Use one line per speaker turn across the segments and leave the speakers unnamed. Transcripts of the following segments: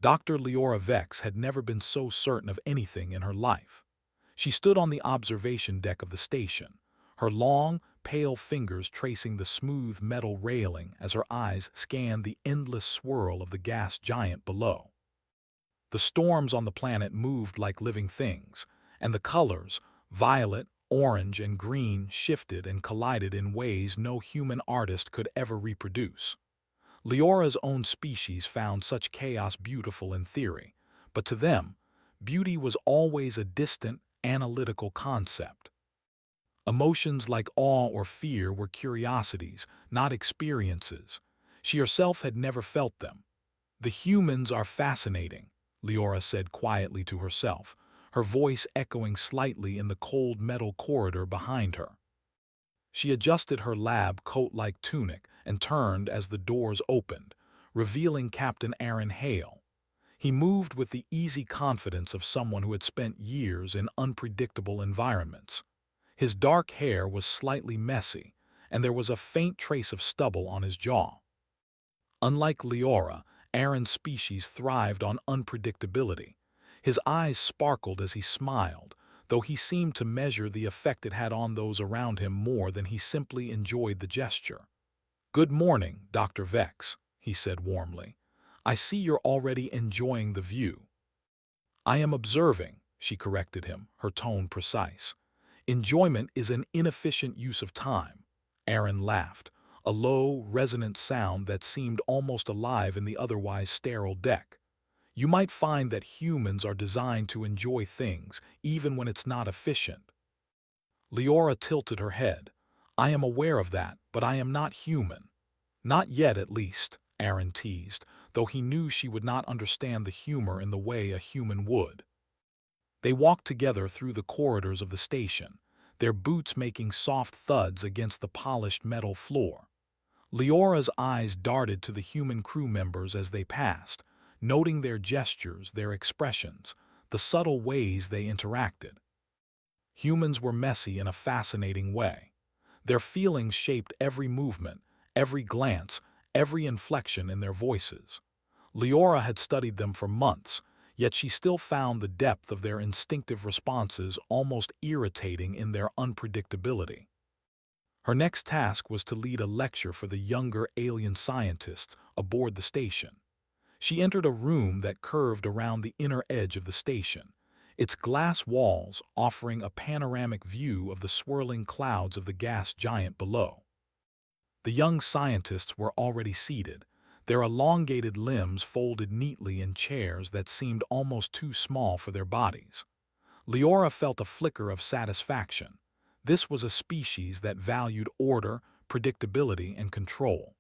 Dr. Leora Vex had never been so certain of anything in her life. She stood on the observation deck of the station, her long, pale fingers tracing the smooth metal railing as her eyes scanned the endless swirl of the gas giant below. The storms on the planet moved like living things, and the colors, violet, orange, and green, shifted and collided in ways no human artist could ever reproduce. Leora's own species found such chaos beautiful in theory, but to them, beauty was always a distant, analytical concept. Emotions like awe or fear were curiosities, not experiences. She herself had never felt them. "The humans are fascinating," Leora said quietly to herself, her voice echoing slightly in the cold metal corridor behind her. She adjusted her lab coat-like tunic and turned as the doors opened, revealing Captain Aaron Hale. He moved with the easy confidence of someone who had spent years in unpredictable environments. His dark hair was slightly messy, and there was a faint trace of stubble on his jaw. Unlike Leora, Aaron's species thrived on unpredictability. His eyes sparkled as he smiled, though he seemed to measure the effect it had on those around him more than he simply enjoyed the gesture. "Good morning, Dr. Vex," he said warmly. "I see you're already enjoying the view." "I am observing," she corrected him, her tone precise. "Enjoyment is an inefficient use of time." Aaron laughed, a low, resonant sound that seemed almost alive in the otherwise sterile deck. "You might find that humans are designed to enjoy things, even when it's not efficient." Leora tilted her head. "I am aware of that, but I am not human." "Not yet, at least," Aaron teased, though he knew she would not understand the humor in the way a human would. They walked together through the corridors of the station, their boots making soft thuds against the polished metal floor. Leora's eyes darted to the human crew members as they passed, noting their gestures, their expressions, the subtle ways they interacted. Humans were messy in a fascinating way. Their feelings shaped every movement, every glance, every inflection in their voices. Leora had studied them for months, yet she still found the depth of their instinctive responses almost irritating in their unpredictability. Her next task was to lead a lecture for the younger alien scientists aboard the station. She entered a room that curved around the inner edge of the station, its glass walls offering a panoramic view of the swirling clouds of the gas giant below. The young scientists were already seated, their elongated limbs folded neatly in chairs that seemed almost too small for their bodies. Leora felt a flicker of satisfaction. This was a species that valued order, predictability, and control.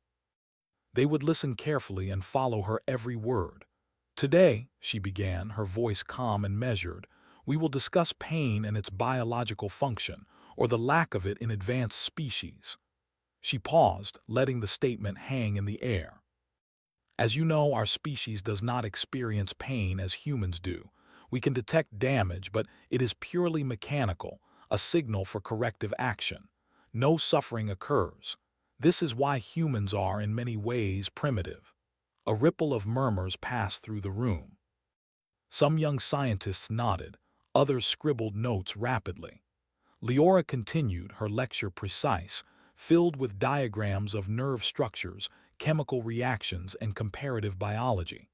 They would listen carefully and follow her every word. "Today," she began, her voice calm and measured, "we will discuss pain and its biological function, or the lack of it in advanced species." She paused, letting the statement hang in the air. "As you know, our species does not experience pain as humans do. We can detect damage, but it is purely mechanical, a signal for corrective action. No suffering occurs. This is why humans are, in many ways, primitive." A ripple of murmurs passed through the room. Some young scientists nodded, others scribbled notes rapidly. Leora continued, her lecture precise, filled with diagrams of nerve structures, chemical reactions, and comparative biology.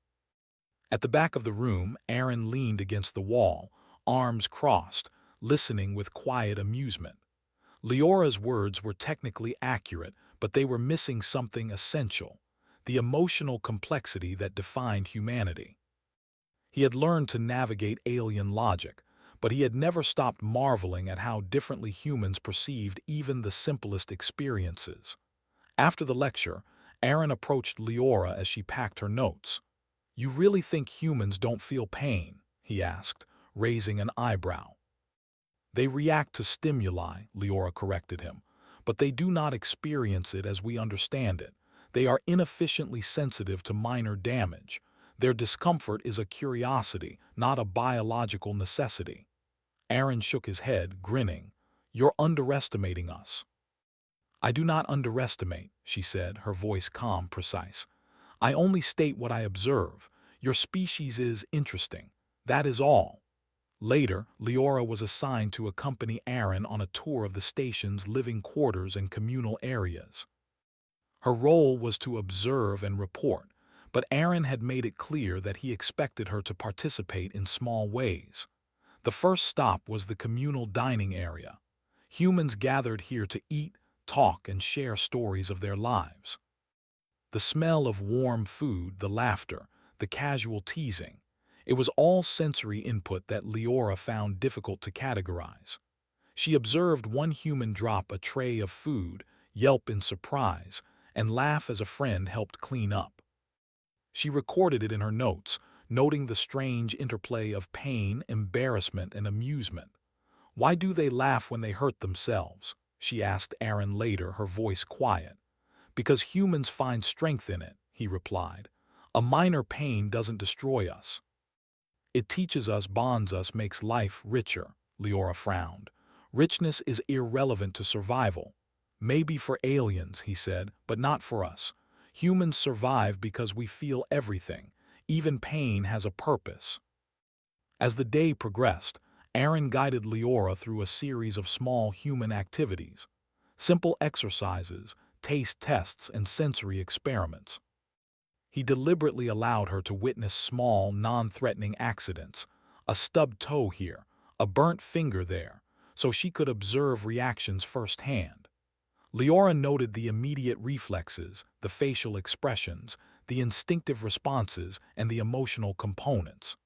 At the back of the room, Aaron leaned against the wall, arms crossed, listening with quiet amusement. Leora's words were technically accurate, but they were missing something essential: the emotional complexity that defined humanity. He had learned to navigate alien logic, but he had never stopped marveling at how differently humans perceived even the simplest experiences. After the lecture, Aaron approached Leora as she packed her notes. "You really think humans don't feel pain?" he asked, raising an eyebrow. "They react to stimuli," Leora corrected him, "but they do not experience it as we understand it. They are inefficiently sensitive to minor damage. Their discomfort is a curiosity, not a biological necessity." Aaron shook his head, grinning. "You're underestimating us." "I do not underestimate," she said, her voice calm, precise. "I only state what I observe. Your species is interesting. That is all. Later, Leora was assigned to accompany Aaron on a tour of the station's living quarters and communal areas. Her role was to observe and report, but Aaron had made it clear that he expected her to participate in small ways. The first stop was the communal dining area. Humans gathered here to eat, talk, and share stories of their lives. The smell of warm food, the laughter, the casual teasing. It was all sensory input that Leora found difficult to categorize. She observed one human drop a tray of food, yelp in surprise, and laugh as a friend helped clean up. She recorded it in her notes, noting the strange interplay of pain, embarrassment, and amusement. "Why do they laugh when they hurt themselves?" she asked Aaron later, her voice quiet. "Because humans find strength in it," he replied. "A minor pain doesn't destroy us. It teaches us, bonds us, makes life richer." Leora frowned. "Richness is irrelevant to survival. Maybe for aliens," he said, "but not for us. Humans survive because we feel everything. Even pain has a purpose." As the day progressed, Aaron guided Leora through a series of small human activities. Simple exercises, taste tests, and sensory experiments. He deliberately allowed her to witness small, non-threatening accidents, a stubbed toe here, a burnt finger there, so she could observe reactions firsthand. Leora noted the immediate reflexes, the facial expressions, the instinctive responses, and the emotional components.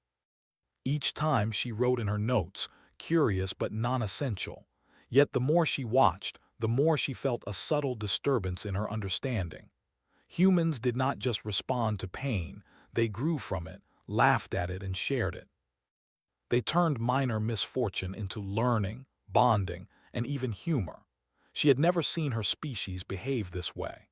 Each time she wrote in her notes, curious but non-essential. Yet the more she watched, the more she felt a subtle disturbance in her understanding. Humans did not just respond to pain, they grew from it, laughed at it, and shared it. They turned minor misfortune into learning, bonding, and even humor. She had never seen her species behave this way.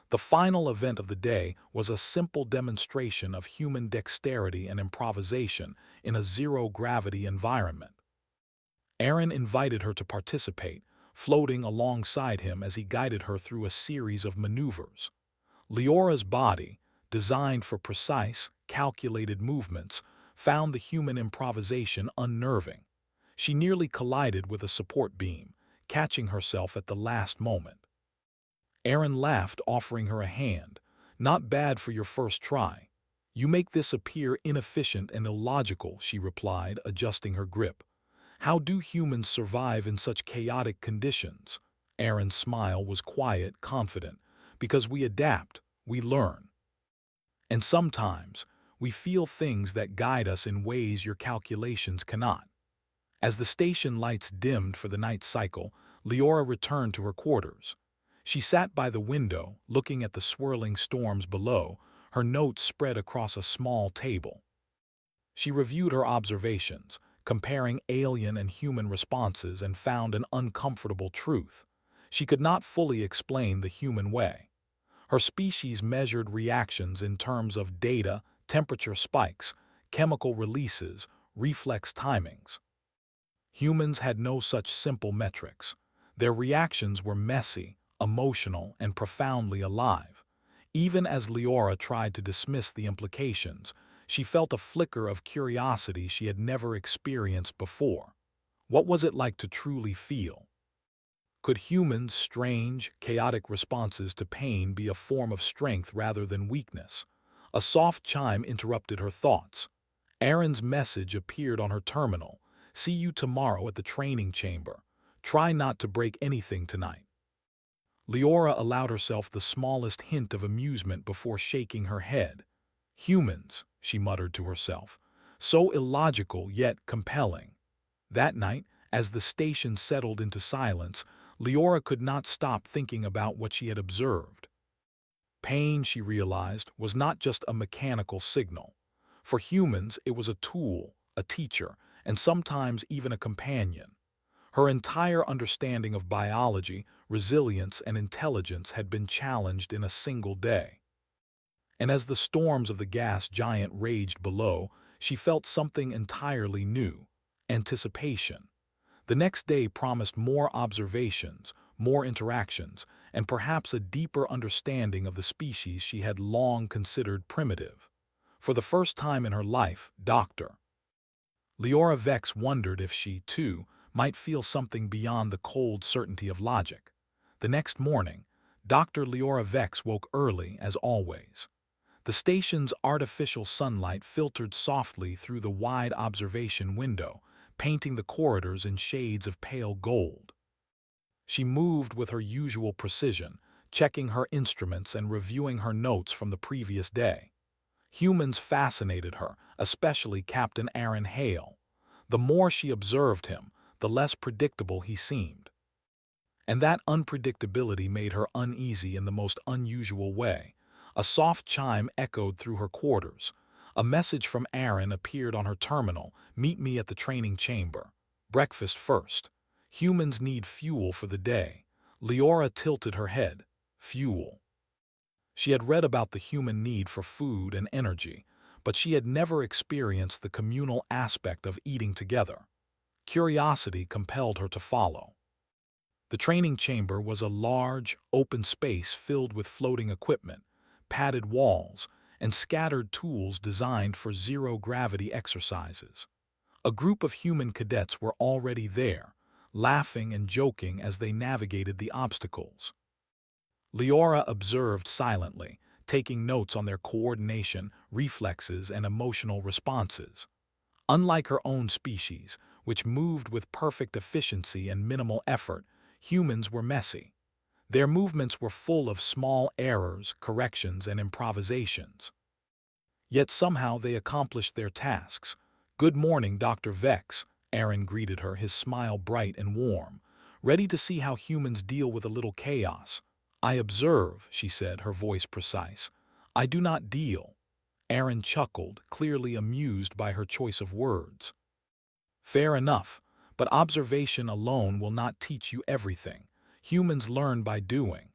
The final event of the day was a simple demonstration of human dexterity and improvisation in a zero-gravity environment. Aaron invited her to participate, floating alongside him as he guided her through a series of maneuvers. Leora's body, designed for precise, calculated movements, found the human improvisation unnerving. She nearly collided with a support beam, catching herself at the last moment. Aaron laughed, offering her a hand. "Not bad for your first try." "You make this appear inefficient and illogical," she replied, adjusting her grip. "How do humans survive in such chaotic conditions?" Aaron's smile was quiet, confident. "Because we adapt, we learn. And sometimes, we feel things that guide us in ways your calculations cannot." As the station lights dimmed for the night cycle, Leora returned to her quarters. She sat by the window, looking at the swirling storms below, her notes spread across a small table. She reviewed her observations, comparing alien and human responses, and found an uncomfortable truth. She could not fully explain the human way. Her species measured reactions in terms of data, temperature spikes, chemical releases, reflex timings. Humans had no such simple metrics. Their reactions were messy, emotional, and profoundly alive. Even as Leora tried to dismiss the implications, she felt a flicker of curiosity she had never experienced before. What was it like to truly feel? Could humans' strange, chaotic responses to pain be a form of strength rather than weakness? A soft chime interrupted her thoughts. Aaron's message appeared on her terminal. "See you tomorrow at the training chamber. Try not to break anything tonight." Leora allowed herself the smallest hint of amusement before shaking her head. "Humans," she muttered to herself. "So illogical yet compelling." That night, as the station settled into silence, Leora could not stop thinking about what she had observed. Pain, she realized, was not just a mechanical signal. For humans, it was a tool, a teacher, and sometimes even a companion. Her entire understanding of biology, resilience, and intelligence had been challenged in a single day. And as the storms of the gas giant raged below, she felt something entirely new: anticipation. The next day promised more observations, more interactions, and perhaps a deeper understanding of the species she had long considered primitive. For the first time in her life, Dr. Leora Vex wondered if she, too, might feel something beyond the cold certainty of logic. The next morning, Dr. Leora Vex woke early as always. The station's artificial sunlight filtered softly through the wide observation window, painting the corridors in shades of pale gold. She moved with her usual precision, checking her instruments and reviewing her notes from the previous day. Humans fascinated her, especially Captain Aaron Hale. The more she observed him, the less predictable he seemed. And that unpredictability made her uneasy in the most unusual way. A soft chime echoed through her quarters. A message from Aaron appeared on her terminal: "Meet me at the training chamber. Breakfast first. Humans need fuel for the day." Leora tilted her head. Fuel. She had read about the human need for food and energy, but she had never experienced the communal aspect of eating together. Curiosity compelled her to follow. The training chamber was a large, open space filled with floating equipment, padded walls, and scattered tools designed for zero-gravity exercises. A group of human cadets were already there, laughing and joking as they navigated the obstacles. Leora observed silently, taking notes on their coordination, reflexes, and emotional responses. Unlike her own species, which moved with perfect efficiency and minimal effort, humans were messy. Their movements were full of small errors, corrections, and improvisations. Yet somehow they accomplished their tasks. "Good morning, Dr. Vex," Aaron greeted her, his smile bright and warm. "Ready to see how humans deal with a little chaos?" "I observe," she said, her voice precise. "I do not deal." Aaron chuckled, clearly amused by her choice of words. "Fair enough, but observation alone will not teach you everything. Humans learn by doing."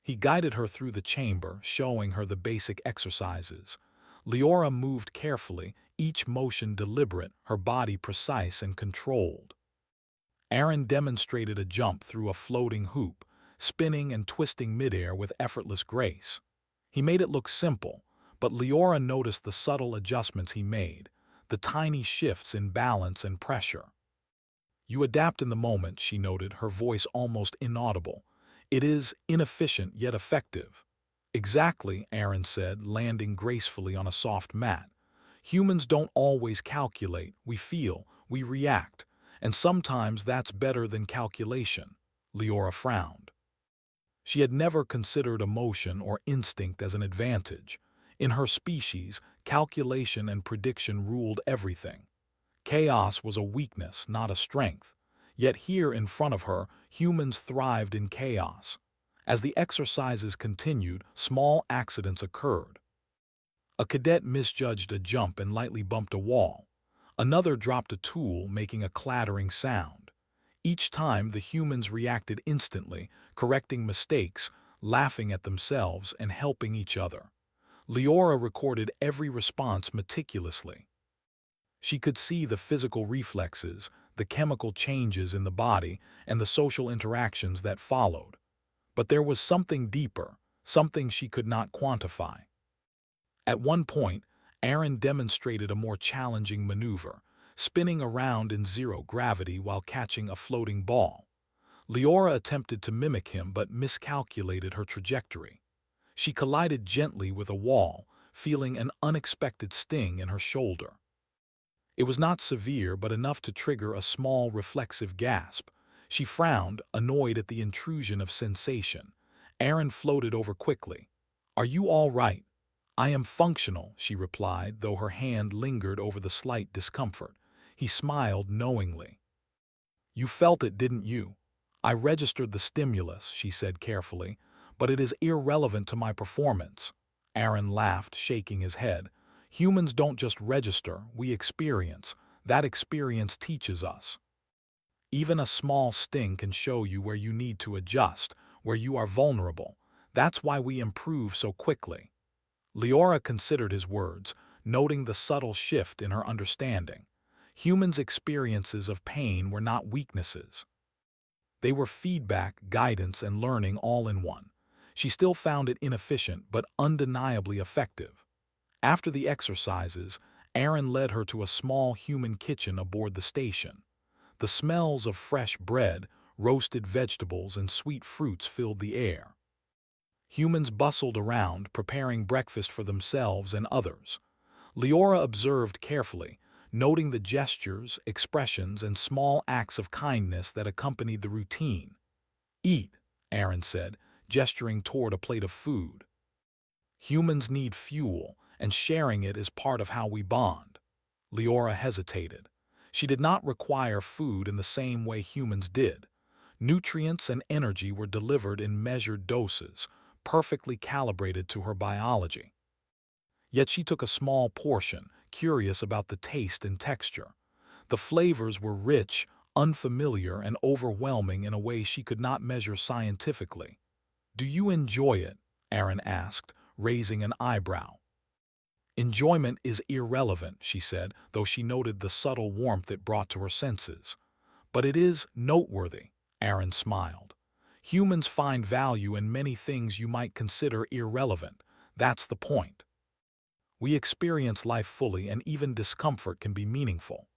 He guided her through the chamber, showing her the basic exercises. Leora moved carefully, each motion deliberate, her body precise and controlled. Aaron demonstrated a jump through a floating hoop, spinning and twisting midair with effortless grace. He made it look simple, but Leora noticed the subtle adjustments he made, the tiny shifts in balance and pressure. "You adapt in the moment," she noted, her voice almost inaudible. "It is inefficient yet effective." "Exactly," Aaron said, landing gracefully on a soft mat. "Humans don't always calculate, we feel, we react, and sometimes that's better than calculation." Leora frowned. She had never considered emotion or instinct as an advantage. In her species, calculation and prediction ruled everything. Chaos was a weakness, not a strength. Yet here in front of her, humans thrived in chaos. As the exercises continued, small accidents occurred. A cadet misjudged a jump and lightly bumped a wall. Another dropped a tool, making a clattering sound. Each time, the humans reacted instantly, correcting mistakes, laughing at themselves, and helping each other. Leora recorded every response meticulously. She could see the physical reflexes, the chemical changes in the body, and the social interactions that followed. But there was something deeper, something she could not quantify. At one point, Aaron demonstrated a more challenging maneuver, spinning around in zero gravity while catching a floating ball. Leora attempted to mimic him but miscalculated her trajectory. She collided gently with a wall, feeling an unexpected sting in her shoulder. It was not severe but enough to trigger a small reflexive gasp. She frowned, annoyed at the intrusion of sensation. Aaron floated over quickly. "Are you all right?" "I am functional," she replied, though her hand lingered over the slight discomfort. He smiled knowingly. "You felt it, didn't you?" "I registered the stimulus," she said carefully, "but it is irrelevant to my performance." Aaron laughed, shaking his head. "Humans don't just register, we experience. That experience teaches us. Even a small sting can show you where you need to adjust, where you are vulnerable. That's why we improve so quickly." Leora considered his words, noting the subtle shift in her understanding. Humans' experiences of pain were not weaknesses. They were feedback, guidance, and learning all in one. She still found it inefficient but undeniably effective. After the exercises, Aaron led her to a small human kitchen aboard the station. The smells of fresh bread, roasted vegetables, and sweet fruits filled the air. Humans bustled around, preparing breakfast for themselves and others. Leora observed carefully, noting the gestures, expressions, and small acts of kindness that accompanied the routine. "Eat," Aaron said, gesturing toward a plate of food. "Humans need fuel, and sharing it is part of how we bond." Leora hesitated. She did not require food in the same way humans did. Nutrients and energy were delivered in measured doses, perfectly calibrated to her biology. Yet she took a small portion, curious about the taste and texture. The flavors were rich, unfamiliar, and overwhelming in a way she could not measure scientifically. "Do you enjoy it?" Aaron asked, raising an eyebrow. "Enjoyment is irrelevant," she said, though she noted the subtle warmth it brought to her senses. "But it is noteworthy," Aaron smiled. "Humans find value in many things you might consider irrelevant. That's the point. We experience life fully, and even discomfort can be meaningful."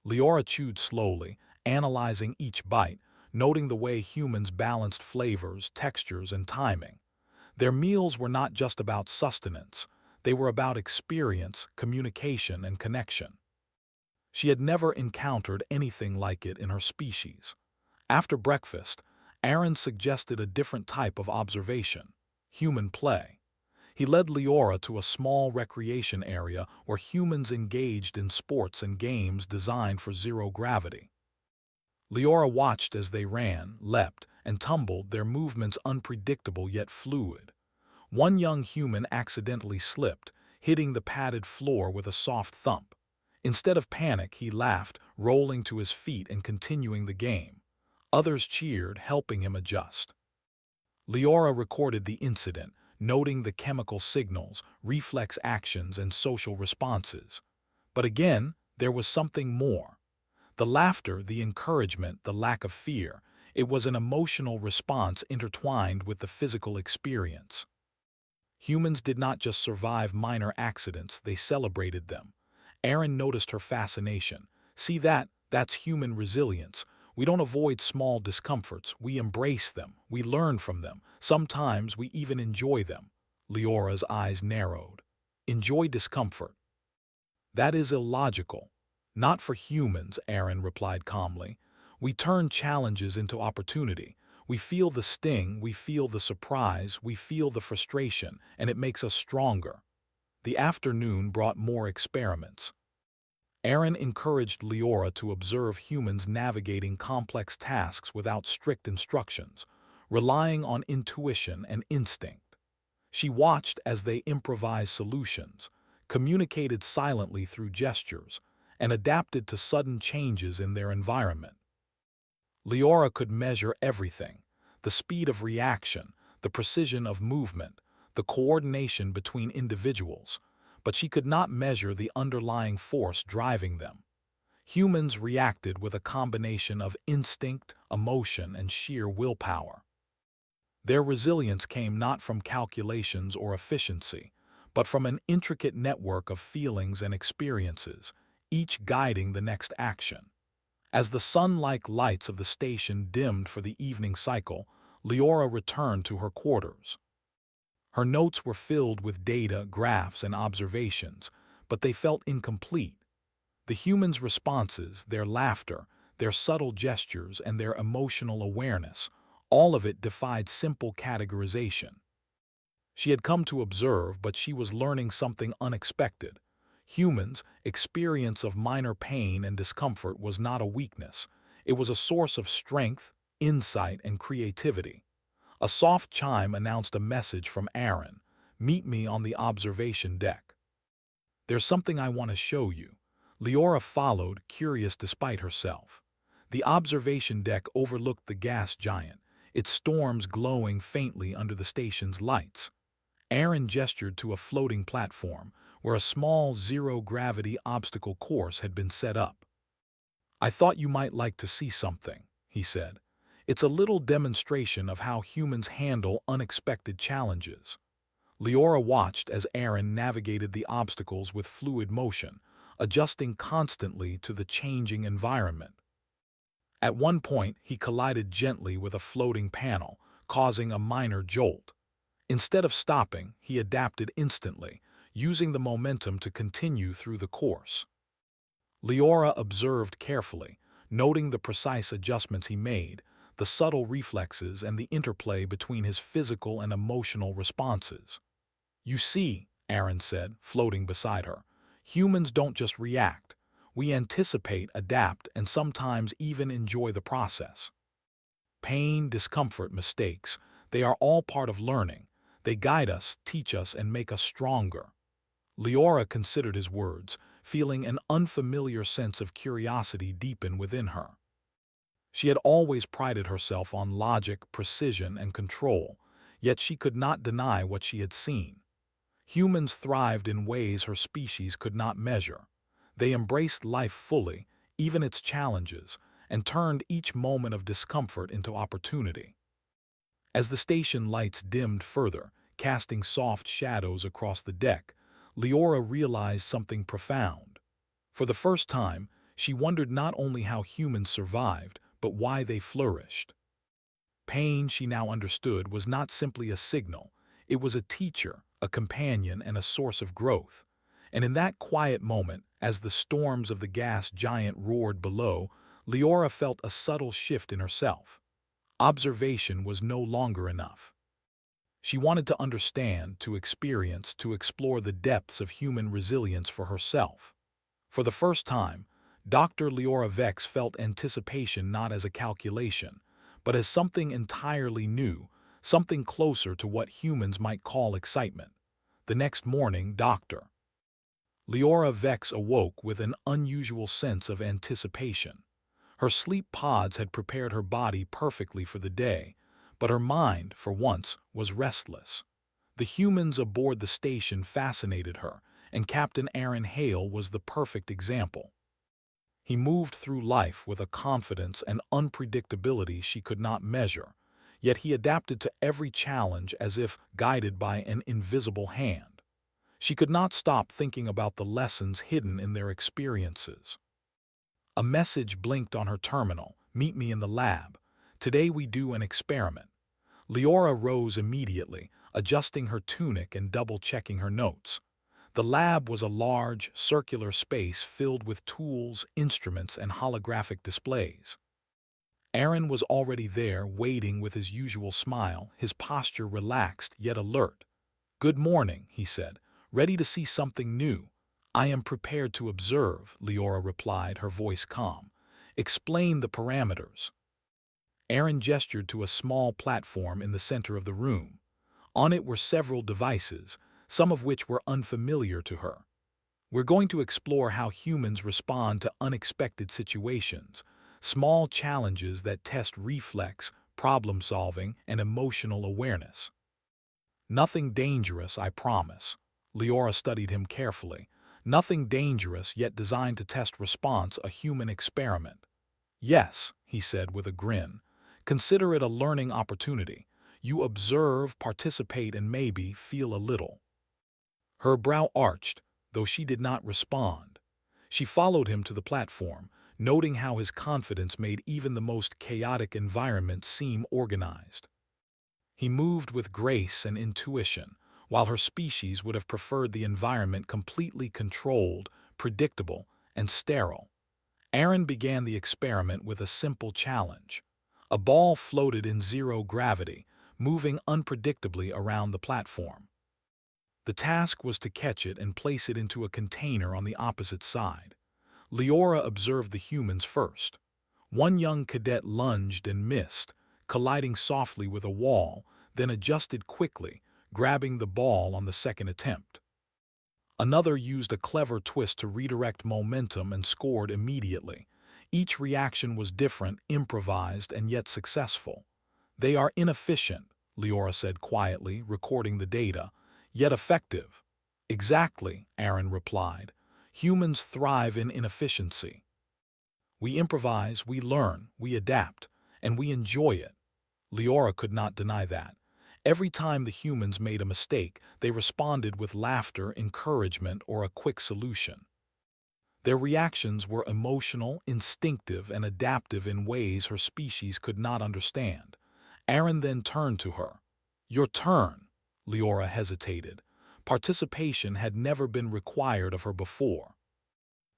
Leora chewed slowly, analyzing each bite, noting the way humans balanced flavors, textures, and timing. Their meals were not just about sustenance. They were about experience, communication, and connection. She had never encountered anything like it in her species. After breakfast, Aaron suggested a different type of observation: human play. He led Leora to a small recreation area where humans engaged in sports and games designed for zero gravity. Leora watched as they ran, leapt, and tumbled, their movements unpredictable yet fluid. One young human accidentally slipped, hitting the padded floor with a soft thump. Instead of panic, he laughed, rolling to his feet and continuing the game. Others cheered, helping him adjust. Leora recorded the incident, noting the chemical signals, reflex actions, and social responses. But again, there was something more. The laughter, the encouragement, the lack of fear. It was an emotional response intertwined with the physical experience. Humans did not just survive minor accidents, they celebrated them. Aaron noticed her fascination. "See that? That's human resilience. We don't avoid small discomforts, we embrace them, we learn from them, sometimes we even enjoy them." Leora's eyes narrowed. "Enjoy discomfort? That is illogical." "Not for humans," Aaron replied calmly. "We turn challenges into opportunity. We feel the sting, we feel the surprise, we feel the frustration, and it makes us stronger." The afternoon brought more experiments. Aaron encouraged Leora to observe humans navigating complex tasks without strict instructions, relying on intuition and instinct. She watched as they improvised solutions, communicated silently through gestures, and adapted to sudden changes in their environment. Leora could measure everything: the speed of reaction, the precision of movement, the coordination between individuals, but she could not measure the underlying force driving them. Humans reacted with a combination of instinct, emotion, and sheer willpower. Their resilience came not from calculations or efficiency, but from an intricate network of feelings and experiences, each guiding the next action. As the sun-like lights of the station dimmed for the evening cycle, Leora returned to her quarters. Her notes were filled with data, graphs, and observations, but they felt incomplete. The humans' responses, their laughter, their subtle gestures, and their emotional awareness, all of it defied simple categorization. She had come to observe, but she was learning something unexpected. Humans' experience of minor pain and discomfort was not a weakness. It was a source of strength, insight, and creativity. A soft chime announced a message from Aaron: "Meet me on the observation deck. There's something I want to show you." Leora followed, curious despite herself. The observation deck overlooked the gas giant, its storms glowing faintly under the station's lights. Aaron gestured to a floating platform where a small zero-gravity obstacle course had been set up. "I thought you might like to see something," he said. "It's a little demonstration of how humans handle unexpected challenges." Leora watched as Aaron navigated the obstacles with fluid motion, adjusting constantly to the changing environment. At one point, he collided gently with a floating panel, causing a minor jolt. Instead of stopping, he adapted instantly, using the momentum to continue through the course. Leora observed carefully, noting the precise adjustments he made, the subtle reflexes, and the interplay between his physical and emotional responses. "You see," Aaron said, floating beside her, "humans don't just react. We anticipate, adapt, and sometimes even enjoy the process. Pain, discomfort, mistakes, they are all part of learning. They guide us, teach us, and make us stronger." Leora considered his words, feeling an unfamiliar sense of curiosity deepen within her. She had always prided herself on logic, precision, and control, yet she could not deny what she had seen. Humans thrived in ways her species could not measure. They embraced life fully, even its challenges, and turned each moment of discomfort into opportunity. As the station lights dimmed further, casting soft shadows across the deck, Leora realized something profound. For the first time, she wondered not only how humans survived, but why they flourished. Pain, she now understood, was not simply a signal. It was a teacher, a companion, and a source of growth. And in that quiet moment, as the storms of the gas giant roared below, Leora felt a subtle shift in herself. Observation was no longer enough. She wanted to understand, to experience, to explore the depths of human resilience for herself. For the first time, Dr. Leora Vex felt anticipation not as a calculation, but as something entirely new, something closer to what humans might call excitement. The next morning, Dr. Leora Vex awoke with an unusual sense of anticipation. Her sleep pods had prepared her body perfectly for the day, but her mind, for once, was restless. The humans aboard the station fascinated her, and Captain Aaron Hale was the perfect example. He moved through life with a confidence and unpredictability she could not measure, yet he adapted to every challenge as if guided by an invisible hand. She could not stop thinking about the lessons hidden in their experiences. A message blinked on her terminal, "Meet me in the lab. Today we do an experiment." Leora rose immediately, adjusting her tunic and double-checking her notes. The lab was a large, circular space filled with tools, instruments, and holographic displays. Aaron was already there, waiting with his usual smile, his posture relaxed yet alert. "Good morning," he said, "ready to see something new." "I am prepared to observe," Leora replied, her voice calm. "Explain the parameters." Aaron gestured to a small platform in the center of the room. On it were several devices, some of which were unfamiliar to her. "We're going to explore how humans respond to unexpected situations, small challenges that test reflex, problem-solving, and emotional awareness." "Nothing dangerous, I promise." Leora studied him carefully. "Nothing dangerous, yet designed to test response, a human experiment." "Yes," he said with a grin. "Consider it a learning opportunity. You observe, participate, and maybe feel a little." Her brow arched, though she did not respond. She followed him to the platform, noting how his confidence made even the most chaotic environment seem organized. He moved with grace and intuition, while her species would have preferred the environment completely controlled, predictable, and sterile. Aaron began the experiment with a simple challenge. A ball floated in zero gravity, moving unpredictably around the platform. The task was to catch it and place it into a container on the opposite side. Leora observed the humans first. One young cadet lunged and missed, colliding softly with a wall, then adjusted quickly, grabbing the ball on the second attempt. Another used a clever twist to redirect momentum and scored immediately. Each reaction was different, improvised, and yet successful. "They are inefficient," Leora said quietly, recording the data, "yet effective." "Exactly," Aaron replied. "Humans thrive in inefficiency. We improvise, we learn, we adapt, and we enjoy it." Leora could not deny that. Every time the humans made a mistake, they responded with laughter, encouragement, or a quick solution. Their reactions were emotional, instinctive, and adaptive in ways her species could not understand. Aaron then turned to her. "Your turn." Leora hesitated. Participation had never been required of her before.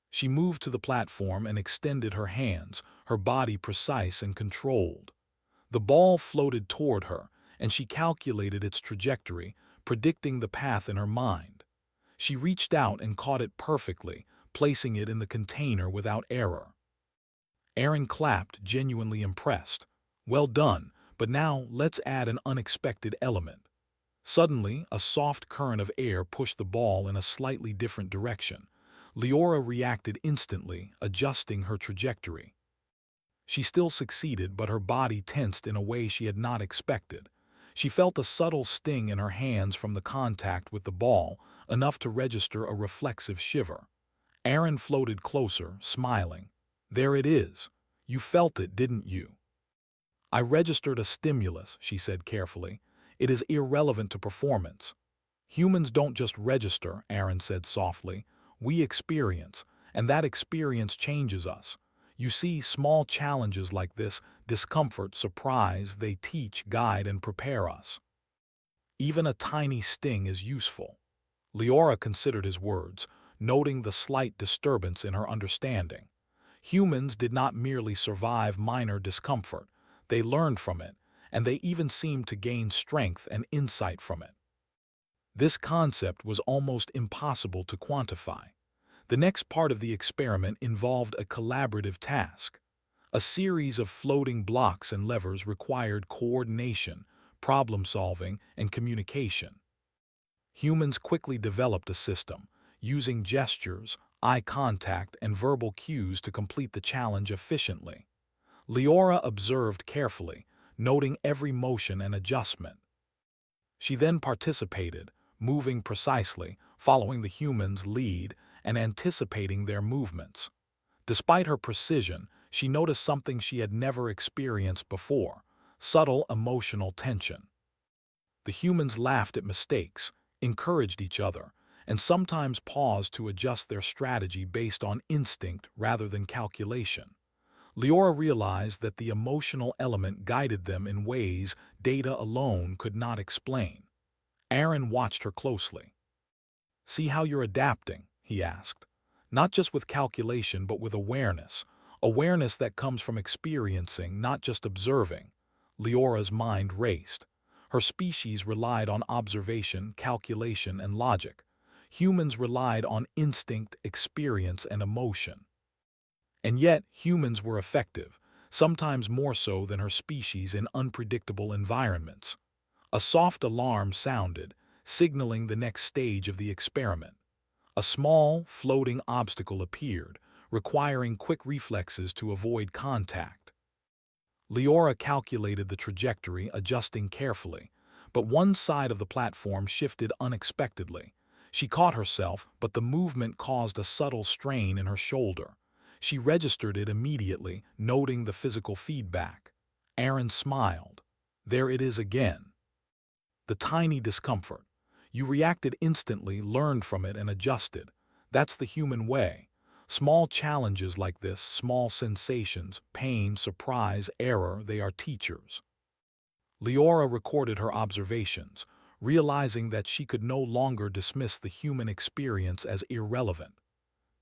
She moved to the platform and extended her hands, her body precise and controlled. The ball floated toward her, and she calculated its trajectory, predicting the path in her mind. She reached out and caught it perfectly, placing it in the container without error. Aaron clapped, genuinely impressed. "Well done, but now let's add an unexpected element." Suddenly, a soft current of air pushed the ball in a slightly different direction. Leora reacted instantly, adjusting her trajectory. She still succeeded, but her body tensed in a way she had not expected. She felt a subtle sting in her hands from the contact with the ball, enough to register a reflexive shiver. Aaron floated closer, smiling. "There it is. You felt it, didn't you?" "I registered a stimulus," she said carefully. "It is irrelevant to performance." "Humans don't just register," Aaron said softly. "We experience, and that experience changes us. You see, small challenges like this, discomfort, surprise, they teach, guide, and prepare us. Even a tiny sting is useful." Leora considered his words, noting the slight disturbance in her understanding. Humans did not merely survive minor discomfort, they learned from it, and they even seemed to gain strength and insight from it. This concept was almost impossible to quantify. The next part of the experiment involved a collaborative task. A series of floating blocks and levers required coordination, problem-solving, and communication. Humans quickly developed a system, using gestures, eye contact, and verbal cues to complete the challenge efficiently. Leora observed carefully, noting every motion and adjustment. She then participated, moving precisely, following the humans' lead, and anticipating their movements. Despite her precision, she noticed something she had never experienced before: subtle emotional tension. The humans laughed at mistakes, encouraged each other, and sometimes paused to adjust their strategy based on instinct rather than calculation. Leora realized that the emotional element guided them in ways data alone could not explain. Aaron watched her closely. "See how you're adapting?" he asked. "Not just with calculation, but with awareness. Awareness that comes from experiencing, not just observing." Leora's mind raced. Her species relied on observation, calculation, and logic. Humans relied on instinct, experience, and emotion. And yet, humans were effective, sometimes more so than her species in unpredictable environments. A soft alarm sounded, signaling the next stage of the experiment. A small, floating obstacle appeared, requiring quick reflexes to avoid contact. Leora calculated the trajectory, adjusting carefully, but one side of the platform shifted unexpectedly. She caught herself, but the movement caused a subtle strain in her shoulder. She registered it immediately, noting the physical feedback. Aaron smiled. "There it is again. The tiny discomfort. You reacted instantly, learned from it, and adjusted. That's the human way. Small challenges like this, small sensations, pain, surprise, error, they are teachers." Leora recorded her observations, realizing that she could no longer dismiss the human experience as irrelevant.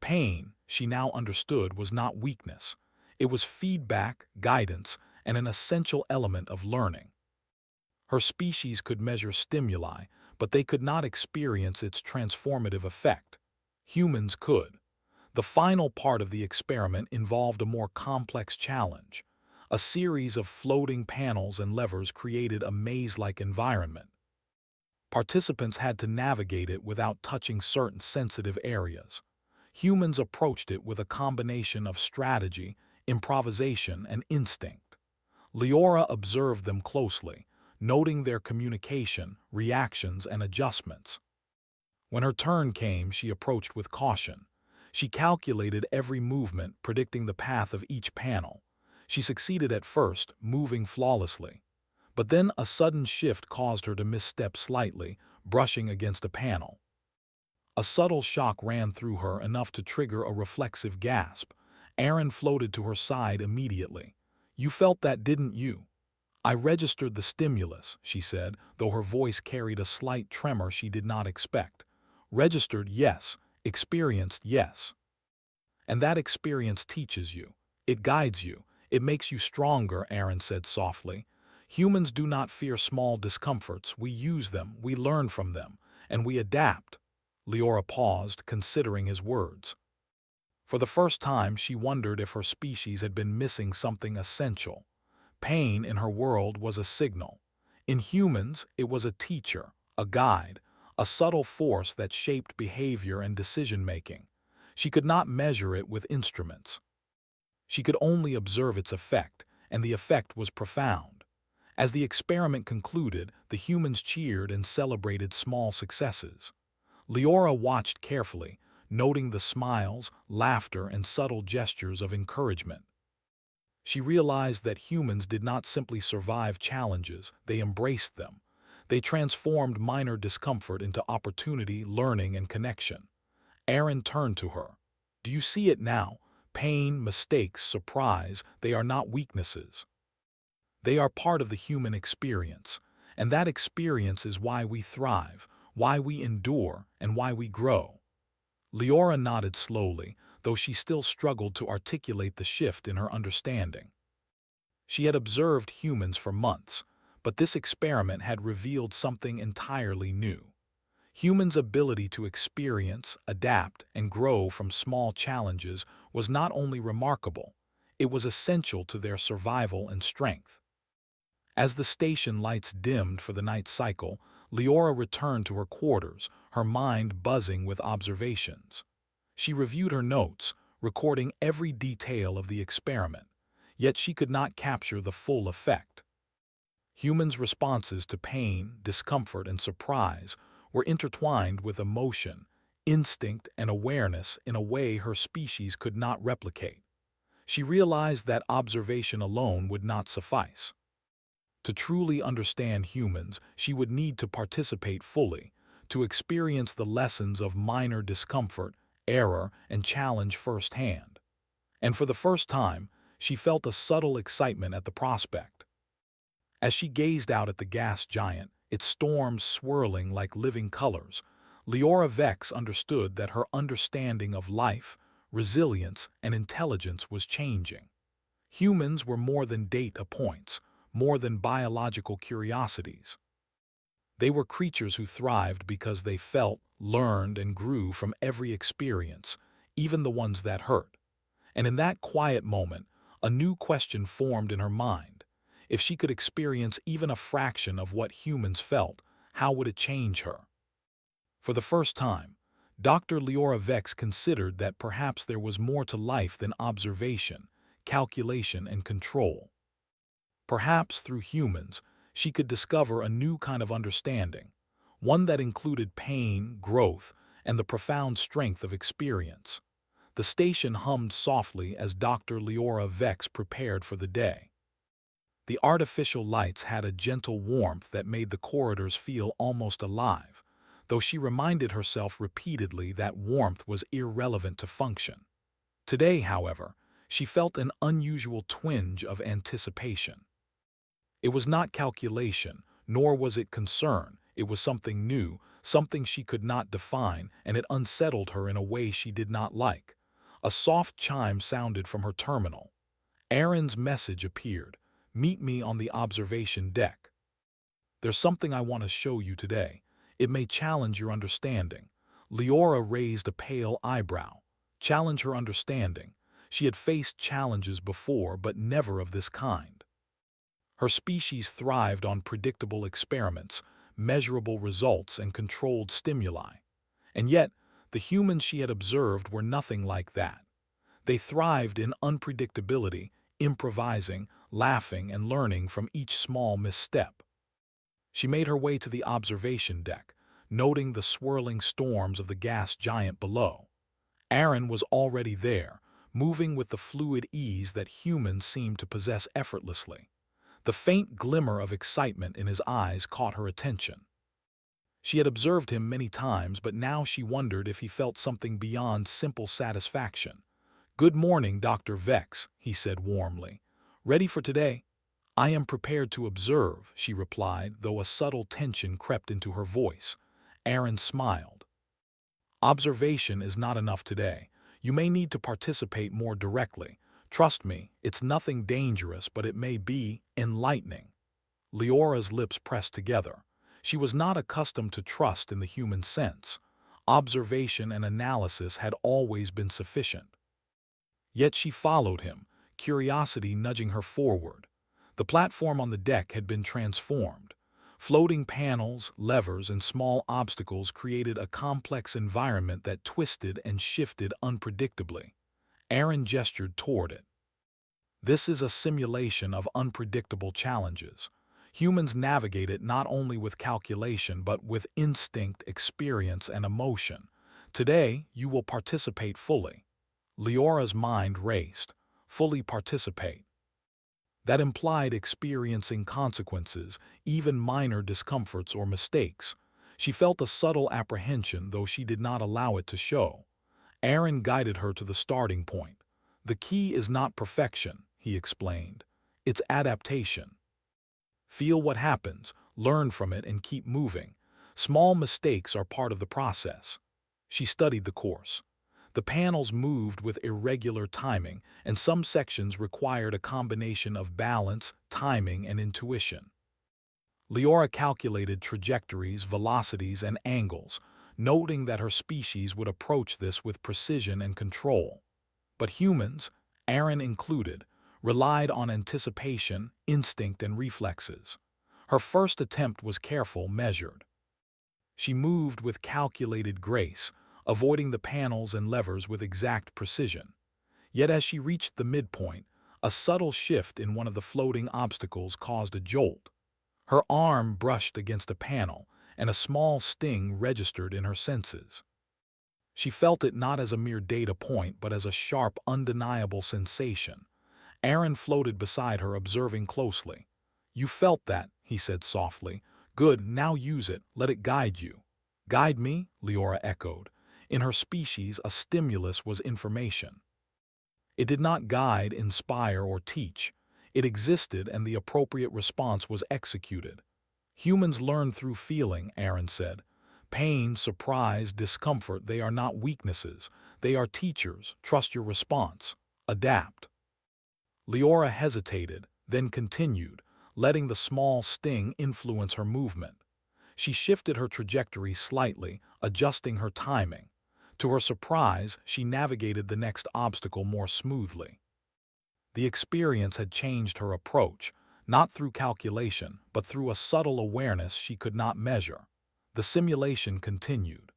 Pain, she now understood, was not weakness. It was feedback, guidance, and an essential element of learning. Her species could measure stimuli, but they could not experience its transformative effect. Humans could. The final part of the experiment involved a more complex challenge. A series of floating panels and levers created a maze-like environment. Participants had to navigate it without touching certain sensitive areas. Humans approached it with a combination of strategy, improvisation, and instinct. Leora observed them closely, noting their communication, reactions, and adjustments. When her turn came, she approached with caution. She calculated every movement, predicting the path of each panel. She succeeded at first, moving flawlessly. But then a sudden shift caused her to misstep slightly, brushing against a panel. A subtle shock ran through her, enough to trigger a reflexive gasp. Aaron floated to her side immediately. "You felt that, didn't you?" "I registered the stimulus," she said, though her voice carried a slight tremor she did not expect. "Registered, yes. Experienced, yes. And that experience teaches you. It guides you. It makes you stronger," Aaron said softly. "Humans do not fear small discomforts. We use them, we learn from them, and we adapt." Leora paused, considering his words. For the first time, she wondered if her species had been missing something essential. Pain in her world was a signal. In humans, it was a teacher, a guide, a subtle force that shaped behavior and decision-making. She could not measure it with instruments. She could only observe its effect, and the effect was profound. As the experiment concluded, the humans cheered and celebrated small successes. Leora watched carefully, noting the smiles, laughter, and subtle gestures of encouragement. She realized that humans did not simply survive challenges, they embraced them. They transformed minor discomfort into opportunity, learning, and connection. Aaron turned to her. "Do you see it now? Pain, mistakes, surprise, they are not weaknesses. They are part of the human experience. And that experience is why we thrive, why we endure, and why we grow." Leora nodded slowly, though she still struggled to articulate the shift in her understanding. She had observed humans for months, but this experiment had revealed something entirely new. Humans' ability to experience, adapt, and grow from small challenges was not only remarkable, it was essential to their survival and strength. As the station lights dimmed for the night cycle, Leora returned to her quarters, her mind buzzing with observations. She reviewed her notes, recording every detail of the experiment, yet she could not capture the full effect. Humans' responses to pain, discomfort, and surprise were intertwined with emotion, instinct, and awareness in a way her species could not replicate. She realized that observation alone would not suffice. To truly understand humans, she would need to participate fully, to experience the lessons of minor discomfort, error, and challenge firsthand. And for the first time, she felt a subtle excitement at the prospect. As she gazed out at the gas giant, its storms swirling like living colors, Leora Vex understood that her understanding of life, resilience, and intelligence was changing. Humans were more than data points, more than biological curiosities. They were creatures who thrived because they felt, learned, and grew from every experience, even the ones that hurt. And in that quiet moment, a new question formed in her mind. If she could experience even a fraction of what humans felt, how would it change her? For the first time, Dr. Leora Vex considered that perhaps there was more to life than observation, calculation, and control. Perhaps through humans, she could discover a new kind of understanding, one that included pain, growth, and the profound strength of experience. The station hummed softly as Dr. Leora Vex prepared for the day. The artificial lights had a gentle warmth that made the corridors feel almost alive, though she reminded herself repeatedly that warmth was irrelevant to function. Today, however, she felt an unusual twinge of anticipation. It was not calculation, nor was it concern. It was something new, something she could not define, and it unsettled her in a way she did not like. A soft chime sounded from her terminal. Aaron's message appeared. "Meet me on the observation deck. There's something I want to show you today. It may challenge your understanding." Leora raised a pale eyebrow. Challenge her understanding. She had faced challenges before, but never of this kind. Her species thrived on predictable experiments, measurable results, and controlled stimuli. And yet, the humans she had observed were nothing like that. They thrived in unpredictability, improvising, laughing, and learning from each small misstep. She made her way to the observation deck, noting the swirling storms of the gas giant below. Aaron was already there, moving with the fluid ease that humans seemed to possess effortlessly. The faint glimmer of excitement in his eyes caught her attention. She had observed him many times, but now she wondered if he felt something beyond simple satisfaction. "Good morning, Dr. Vex," he said warmly. "Ready for today?" "I am prepared to observe," she replied, though a subtle tension crept into her voice. Aaron smiled. "Observation is not enough today. You may need to participate more directly. Trust me, it's nothing dangerous, but it may be enlightening." Leora's lips pressed together. She was not accustomed to trust in the human sense. Observation and analysis had always been sufficient. Yet she followed him, curiosity nudging her forward. The platform on the deck had been transformed. Floating panels, levers, and small obstacles created a complex environment that twisted and shifted unpredictably. Aaron gestured toward it. "This is a simulation of unpredictable challenges. Humans navigate it not only with calculation but with instinct, experience, and emotion. Today, you will participate fully." Leora's mind raced. Fully participate. That implied experiencing consequences, even minor discomforts or mistakes. She felt a subtle apprehension, though she did not allow it to show. Aaron guided her to the starting point. "The key is not perfection," he explained. "It's adaptation. Feel what happens, learn from it, and keep moving. Small mistakes are part of the process." She studied the course. The panels moved with irregular timing, and some sections required a combination of balance, timing, and intuition. Leora calculated trajectories, velocities, and angles, noting that her species would approach this with precision and control. But humans, Aaron included, relied on anticipation, instinct, and reflexes. Her first attempt was careful, measured. She moved with calculated grace, avoiding the panels and levers with exact precision. Yet as she reached the midpoint, a subtle shift in one of the floating obstacles caused a jolt. Her arm brushed against a panel, and a small sting registered in her senses. She felt it not as a mere data point, but as a sharp, undeniable sensation. Aaron floated beside her, observing closely. "You felt that," he said softly. "Good, now use it, let it guide you." "Guide me?" Leora echoed. In her species, a stimulus was information. It did not guide, inspire, or teach. It existed, and the appropriate response was executed. "Humans learn through feeling," Aaron said. "Pain, surprise, discomfort, they are not weaknesses. They are teachers. Trust your response. Adapt." Leora hesitated, then continued, letting the small sting influence her movement. She shifted her trajectory slightly, adjusting her timing. To her surprise, she navigated the next obstacle more smoothly. The experience had changed her approach, not through calculation, but through a subtle awareness she could not measure. The simulation continued.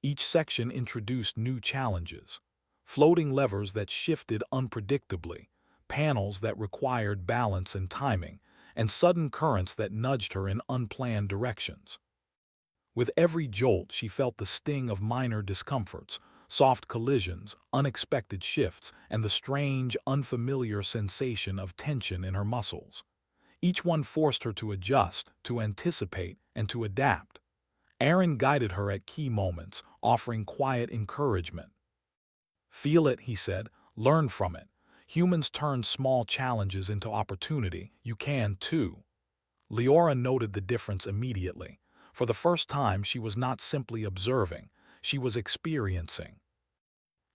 Each section introduced new challenges. Floating levers that shifted unpredictably, panels that required balance and timing, and sudden currents that nudged her in unplanned directions. With every jolt, she felt the sting of minor discomforts, soft collisions, unexpected shifts, and the strange, unfamiliar sensation of tension in her muscles. Each one forced her to adjust, to anticipate, and to adapt. Aaron guided her at key moments, offering quiet encouragement. "Feel it," he said. "Learn from it. Humans turn small challenges into opportunity. You can, too." Leora noted the difference immediately. For the first time, she was not simply observing, she was experiencing.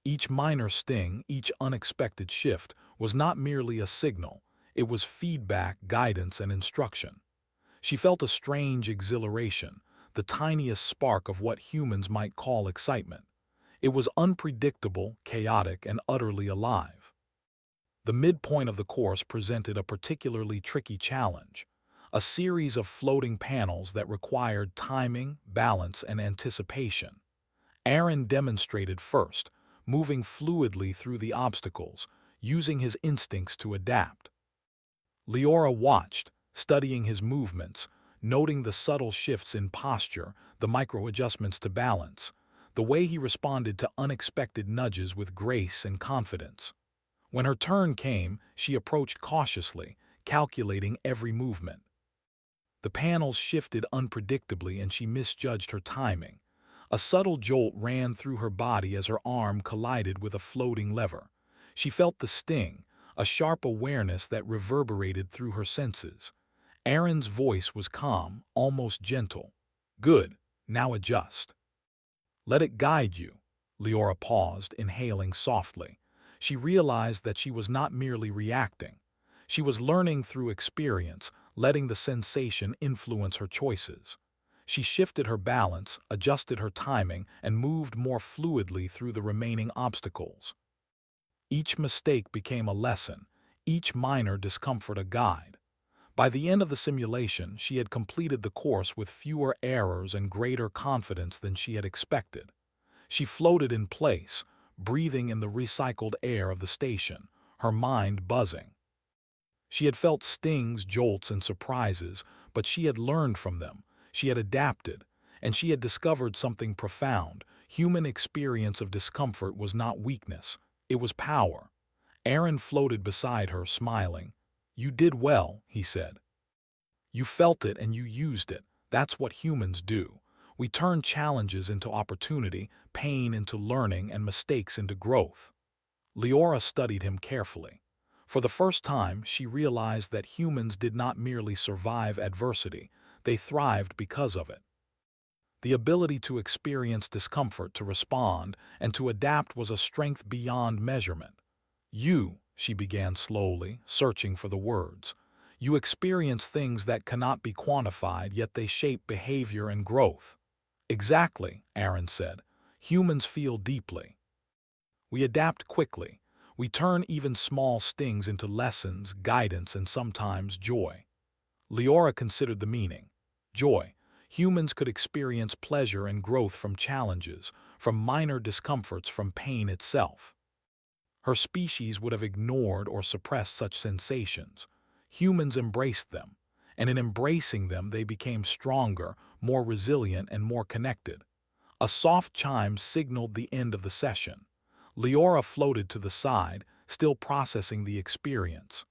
Each minor sting, each unexpected shift, was not merely a signal, it was feedback, guidance, and instruction. She felt a strange exhilaration, the tiniest spark of what humans might call excitement. It was unpredictable, chaotic, and utterly alive. The midpoint of the course presented a particularly tricky challenge. A series of floating panels that required timing, balance, and anticipation. Aaron demonstrated first, moving fluidly through the obstacles, using his instincts to adapt. Leora watched, studying his movements, noting the subtle shifts in posture, the micro-adjustments to balance, the way he responded to unexpected nudges with grace and confidence. When her turn came, she approached cautiously, calculating every movement. The panels shifted unpredictably and she misjudged her timing. A subtle jolt ran through her body as her arm collided with a floating lever. She felt the sting, a sharp awareness that reverberated through her senses. Aaron's voice was calm, almost gentle. "Good, now adjust. Let it guide you." Leora paused, inhaling softly. She realized that she was not merely reacting. She was learning through experience, letting the sensation influence her choices. She shifted her balance, adjusted her timing, and moved more fluidly through the remaining obstacles. Each mistake became a lesson, each minor discomfort a guide. By the end of the simulation, she had completed the course with fewer errors and greater confidence than she had expected. She floated in place, breathing in the recycled air of the station, her mind buzzing. She had felt stings, jolts, and surprises, but she had learned from them. She had adapted, and she had discovered something profound. Human experience of discomfort was not weakness, it was power. Aaron floated beside her, smiling. "You did well," he said. "You felt it and you used it. That's what humans do. We turn challenges into opportunity, pain into learning, and mistakes into growth." Leora studied him carefully. For the first time, she realized that humans did not merely survive adversity, they thrived because of it. The ability to experience discomfort, to respond, and to adapt was a strength beyond measurement. She began slowly, searching for the words. You experience things that cannot be quantified, yet they shape behavior and growth. Exactly, Aaron said. Humans feel deeply. We adapt quickly. We turn even small stings into lessons, guidance, and sometimes joy. Leora considered the meaning. Joy. Humans could experience pleasure and growth from challenges, from minor discomforts, from pain itself. Her species would have ignored or suppressed such sensations. Humans embraced them, and in embracing them they became stronger, more resilient, and more connected. A soft chime signaled the end of the session. Leora floated to the side, still processing the experience.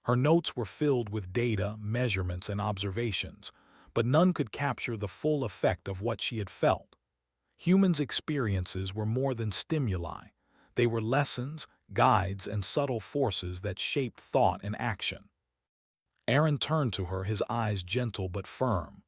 Her notes were filled with data, measurements, and observations, but none could capture the full effect of what she had felt. Humans' experiences were more than stimuli. They were lessons, guides, and subtle forces that shaped thought and action. Aaron turned to her, his eyes gentle but firm.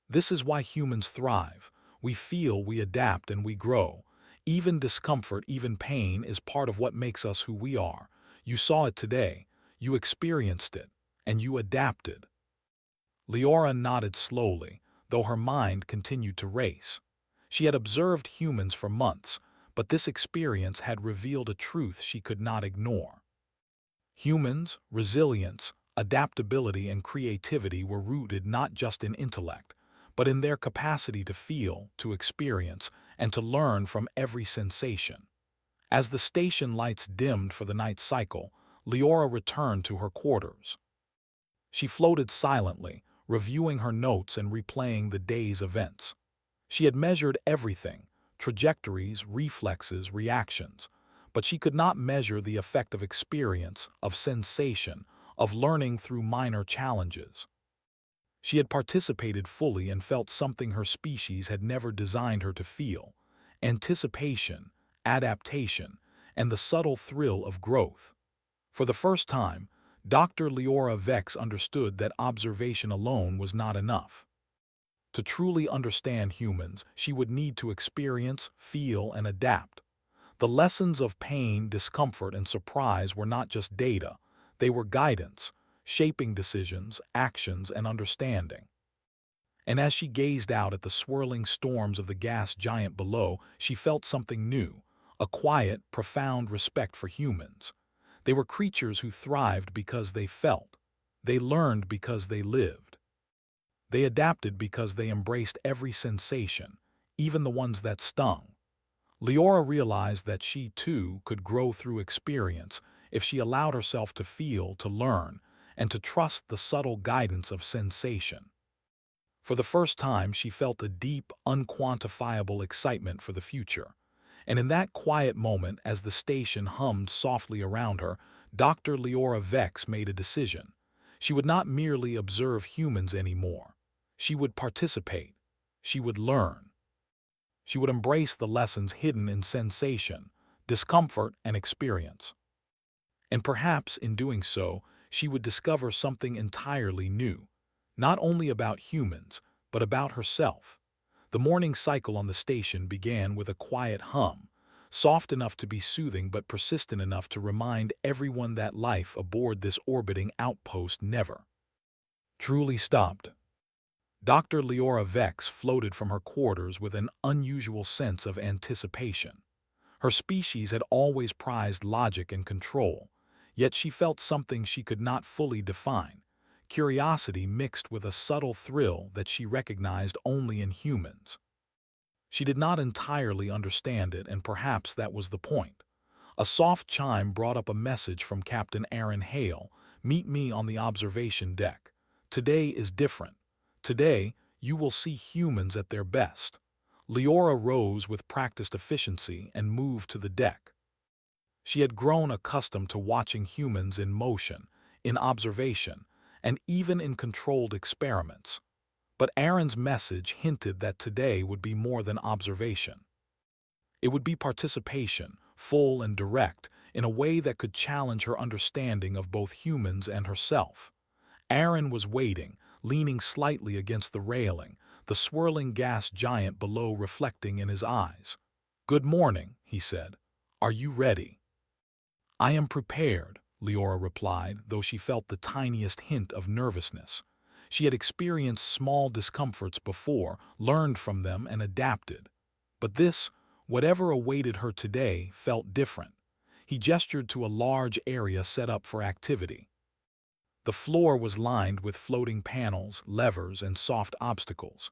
"This is why humans thrive. We feel, we adapt, and we grow. Even discomfort, even pain, is part of what makes us who we are. You saw it today. You experienced it. And you adapted." Leora nodded slowly, though her mind continued to race. She had observed humans for months, but this experience had revealed a truth she could not ignore. Humans, resilience, adaptability, and creativity were rooted not just in intellect, but in their capacity to feel, to experience, and to learn from every sensation. As the station lights dimmed for the night cycle, Leora returned to her quarters. She floated silently, reviewing her notes and replaying the day's events. She had measured everything, trajectories, reflexes, reactions, but she could not measure the effect of experience, of sensation, of learning through minor challenges. She had participated fully and felt something her species had never designed her to feel: anticipation, adaptation, and the subtle thrill of growth. For the first time, Dr. Leora Vex understood that observation alone was not enough. To truly understand humans, she would need to experience, feel, and adapt. The lessons of pain, discomfort, and surprise were not just data, they were guidance, shaping decisions, actions, and understanding. And as she gazed out at the swirling storms of the gas giant below, she felt something new, a quiet, profound respect for humans. They were creatures who thrived because they felt. They learned because they lived. They adapted because they embraced every sensation, even the ones that stung. Leora realized that she, too, could grow through experience if she allowed herself to feel, to learn, and to trust the subtle guidance of sensation. For the first time, she felt a deep, unquantifiable excitement for the future. And in that quiet moment, as the station hummed softly around her, Dr. Leora Vex made a decision. She would not merely observe humans anymore. She would participate. She would learn. She would embrace the lessons hidden in sensation, discomfort, and experience. And perhaps in doing so, she would discover something entirely new, not only about humans, but about herself. The morning cycle on the station began with a quiet hum, soft enough to be soothing but persistent enough to remind everyone that life aboard this orbiting outpost never truly stopped. Dr. Leora Vex floated from her quarters with an unusual sense of anticipation. Her species had always prized logic and control, yet she felt something she could not fully define, curiosity mixed with a subtle thrill that she recognized only in humans. She did not entirely understand it, and perhaps that was the point. A soft chime brought up a message from Captain Aaron Hale. "Meet me on the observation deck. Today is different. Today, you will see humans at their best." Leora rose with practiced efficiency and moved to the deck. She had grown accustomed to watching humans in motion, in observation, and even in controlled experiments. But Aaron's message hinted that today would be more than observation. It would be participation, full and direct, in a way that could challenge her understanding of both humans and herself. Aaron was waiting, leaning slightly against the railing, the swirling gas giant below reflecting in his eyes. "Good morning," he said. "Are you ready?" "I am prepared," Leora replied, though she felt the tiniest hint of nervousness. She had experienced small discomforts before, learned from them, and adapted. But this, whatever awaited her today, felt different. He gestured to a large area set up for activity. The floor was lined with floating panels, levers, and soft obstacles.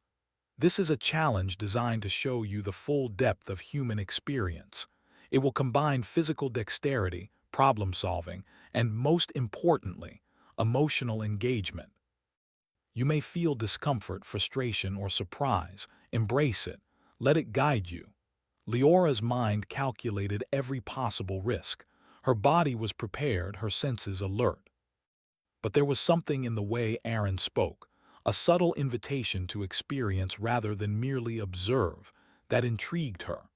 "This is a challenge designed to show you the full depth of human experience. It will combine physical dexterity, problem-solving, and, most importantly, emotional engagement. You may feel discomfort, frustration, or surprise. Embrace it. Let it guide you." Leora's mind calculated every possible risk. Her body was prepared, her senses alert. But there was something in the way Aaron spoke, a subtle invitation to experience rather than merely observe, that intrigued her.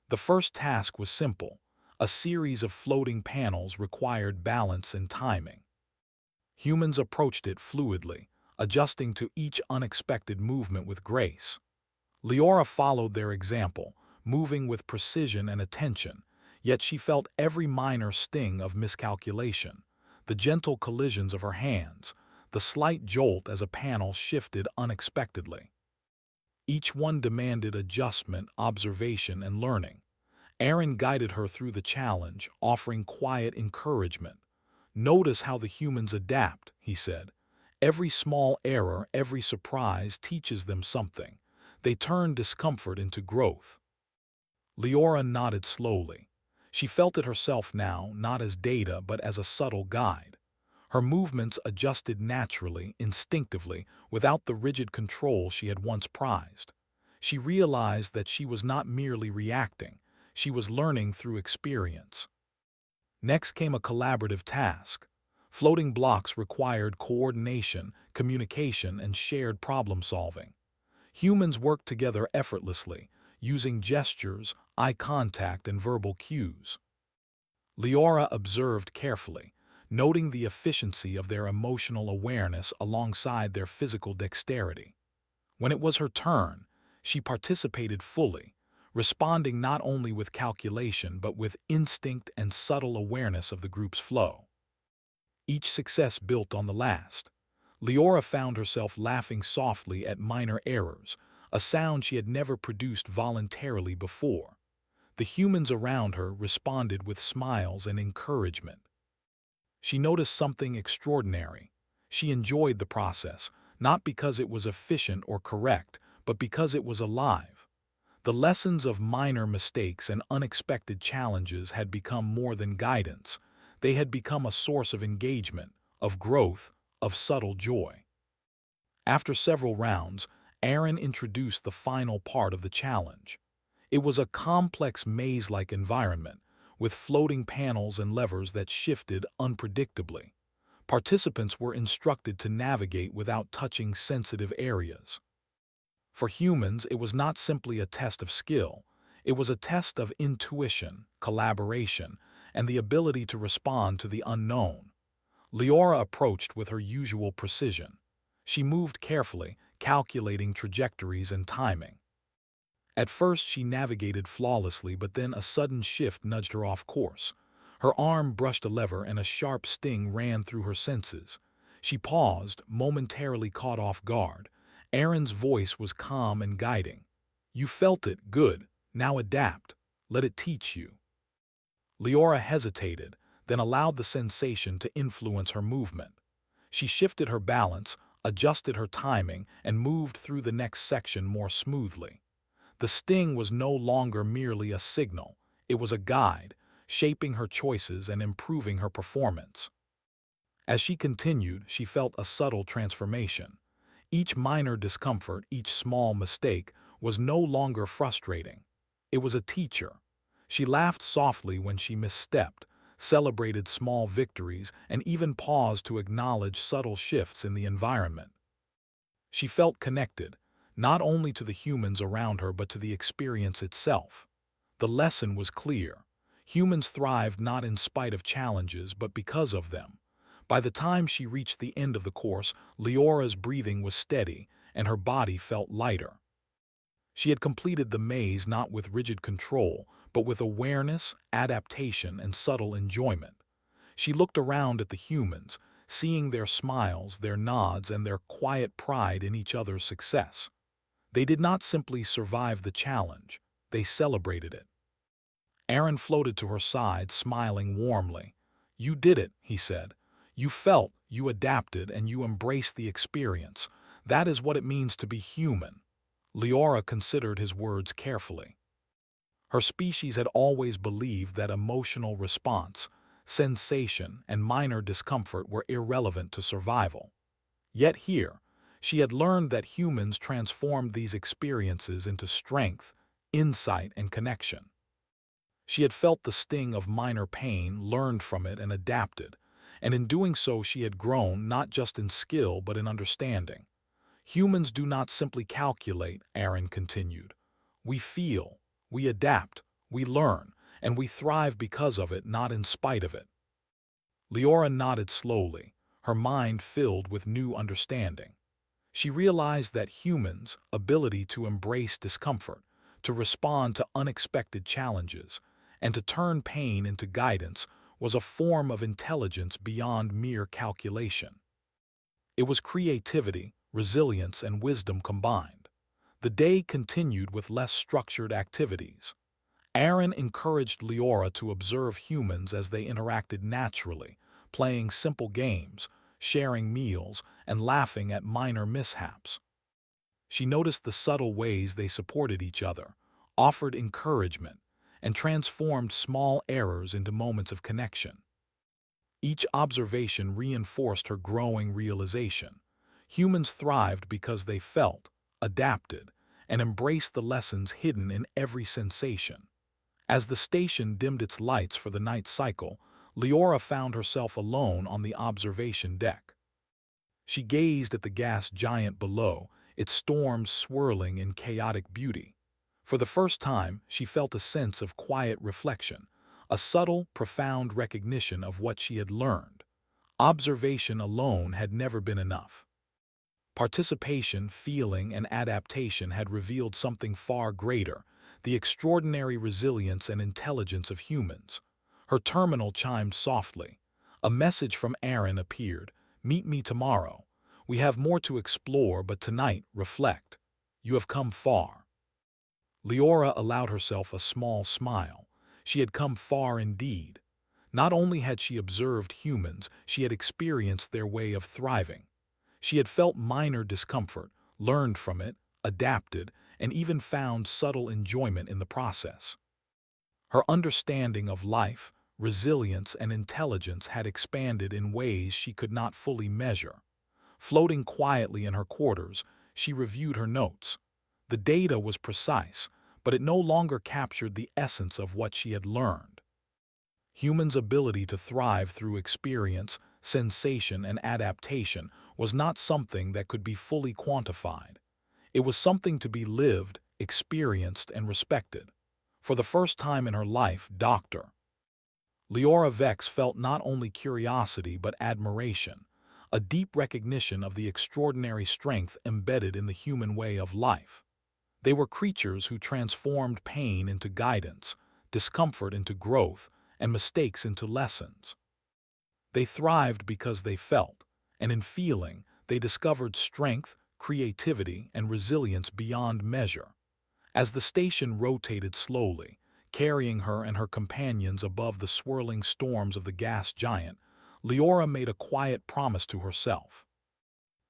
The first task was simple. A series of floating panels required balance and timing. Humans approached it fluidly, adjusting to each unexpected movement with grace. Leora followed their example, moving with precision and attention, yet she felt every minor sting of miscalculation, the gentle collisions of her hands, the slight jolt as a panel shifted unexpectedly. Each one demanded adjustment, observation, and learning. Aaron guided her through the challenge, offering quiet encouragement. "Notice how the humans adapt," he said. "Every small error, every surprise teaches them something. They turn discomfort into growth." Leora nodded slowly. She felt it herself now, not as data but as a subtle guide. Her movements adjusted naturally, instinctively, without the rigid control she had once prized. She realized that she was not merely reacting, she was learning through experience. Next came a collaborative task. Floating blocks required coordination, communication, and shared problem-solving. Humans worked together effortlessly, using gestures, eye contact, and verbal cues. Leora observed carefully, noting the efficiency of their emotional awareness alongside their physical dexterity. When it was her turn, she participated fully, responding not only with calculation but with instinct and subtle awareness of the group's flow. Each success built on the last. Leora found herself laughing softly at minor errors, a sound she had never produced voluntarily before. The humans around her responded with smiles and encouragement. She noticed something extraordinary. She enjoyed the process, not because it was efficient or correct, but because it was alive. The lessons of minor mistakes and unexpected challenges had become more than guidance. They had become a source of engagement, of growth, of subtle joy. After several rounds, Aaron introduced the final part of the challenge. It was a complex maze-like environment, with floating panels and levers that shifted unpredictably. Participants were instructed to navigate without touching sensitive areas. For humans, it was not simply a test of skill, it was a test of intuition, collaboration, and the ability to respond to the unknown. Leora approached with her usual precision. She moved carefully, calculating trajectories and timing. At first she navigated flawlessly, but then a sudden shift nudged her off course. Her arm brushed a lever and a sharp sting ran through her senses. She paused, momentarily caught off guard. Aaron's voice was calm and guiding. "You felt it, good. Now adapt. Let it teach you." Leora hesitated, then allowed the sensation to influence her movement. She shifted her balance, adjusted her timing, and moved through the next section more smoothly. The sting was no longer merely a signal, it was a guide, shaping her choices and improving her performance. As she continued, she felt a subtle transformation. Each minor discomfort, each small mistake, was no longer frustrating. It was a teacher. She laughed softly when she misstepped, celebrated small victories, and even paused to acknowledge subtle shifts in the environment. She felt connected, not only to the humans around her but to the experience itself. The lesson was clear. Humans thrived not in spite of challenges but because of them. By the time she reached the end of the course, Leora's breathing was steady and her body felt lighter. She had completed the maze not with rigid control, but with awareness, adaptation, and subtle enjoyment. She looked around at the humans, seeing their smiles, their nods, and their quiet pride in each other's success. They did not simply survive the challenge, they celebrated it. Aaron floated to her side, smiling warmly. "You did it," he said. "You felt, you adapted, and you embraced the experience. That is what it means to be human." Leora considered his words carefully. Her species had always believed that emotional response, sensation, and minor discomfort were irrelevant to survival. Yet here, she had learned that humans transformed these experiences into strength, insight, and connection. She had felt the sting of minor pain, learned from it, and adapted, and in doing so she had grown not just in skill but in understanding. "Humans do not simply calculate," Aaron continued. "We feel, we adapt, we learn, and we thrive because of it, not in spite of it." Leora nodded slowly, her mind filled with new understanding. She realized that humans' ability to embrace discomfort, to respond to unexpected challenges, and to turn pain into guidance was a form of intelligence beyond mere calculation. It was creativity, resilience, and wisdom combined. The day continued with less structured activities. Aaron encouraged Leora to observe humans as they interacted naturally, playing simple games, sharing meals, and laughing at minor mishaps. She noticed the subtle ways they supported each other, offered encouragement, and transformed small errors into moments of connection. Each observation reinforced her growing realization. Humans thrived because they felt, adapted, and embraced the lessons hidden in every sensation. As the station dimmed its lights for the night cycle, Leora found herself alone on the observation deck. She gazed at the gas giant below, its storms swirling in chaotic beauty. For the first time, she felt a sense of quiet reflection, a subtle, profound recognition of what she had learned. Observation alone had never been enough. Participation, feeling, and adaptation had revealed something far greater, the extraordinary resilience and intelligence of humans. Her terminal chimed softly. A message from Aaron appeared. "Meet me tomorrow. We have more to explore, but tonight, reflect. You have come far." Leora allowed herself a small smile. She had come far indeed. Not only had she observed humans, she had experienced their way of thriving. She had felt minor discomfort, learned from it, adapted, and even found subtle enjoyment in the process. Her understanding of life, resilience, and intelligence had expanded in ways she could not fully measure. Floating quietly in her quarters, she reviewed her notes. The data was precise, but it no longer captured the essence of what she had learned. Humans' ability to thrive through experience, sensation, and adaptation was not something that could be fully quantified. It was something to be lived, experienced, and respected. For the first time in her life, Dr. Leora Vex felt not only curiosity but admiration, a deep recognition of the extraordinary strength embedded in the human way of life. They were creatures who transformed pain into guidance, discomfort into growth, and mistakes into lessons. They thrived because they felt, and in feeling, they discovered strength, creativity, and resilience beyond measure. As the station rotated slowly, carrying her and her companions above the swirling storms of the gas giant, Leora made a quiet promise to herself.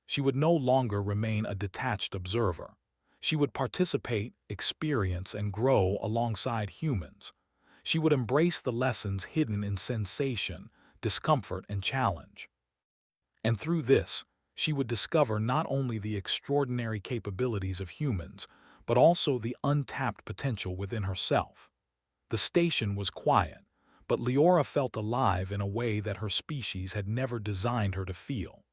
She would no longer remain a detached observer. She would participate, experience, and grow alongside humans. She would embrace the lessons hidden in sensation, discomfort, and challenge. And through this, she would discover not only the extraordinary capabilities of humans, but also the untapped potential within herself. The station was quiet, but Leora felt alive in a way that her species had never designed her to feel.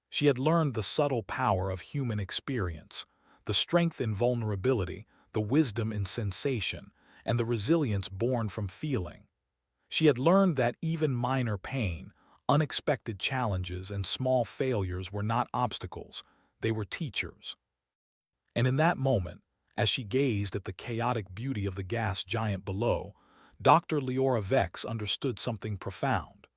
She had learned the subtle power of human experience, the strength in vulnerability, the wisdom in sensation, and the resilience born from feeling. She had learned that even minor pain, unexpected challenges, and small failures were not obstacles, they were teachers. And in that moment, as she gazed at the chaotic beauty of the gas giant below, Dr. Leora Vex understood something profound.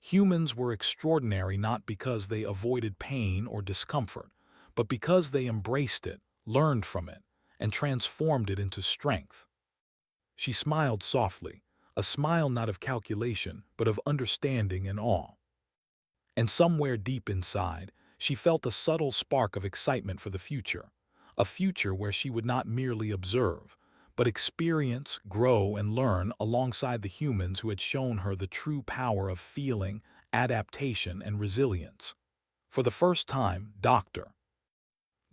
Humans were extraordinary not because they avoided pain or discomfort, but because they embraced it, learned from it, and transformed it into strength. She smiled softly, a smile not of calculation, but of understanding and awe. And somewhere deep inside, she felt a subtle spark of excitement for the future, a future where she would not merely observe, but experience, grow, and learn alongside the humans who had shown her the true power of feeling, adaptation, and resilience. For the first time, Dr.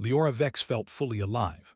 Leora Vex felt fully alive.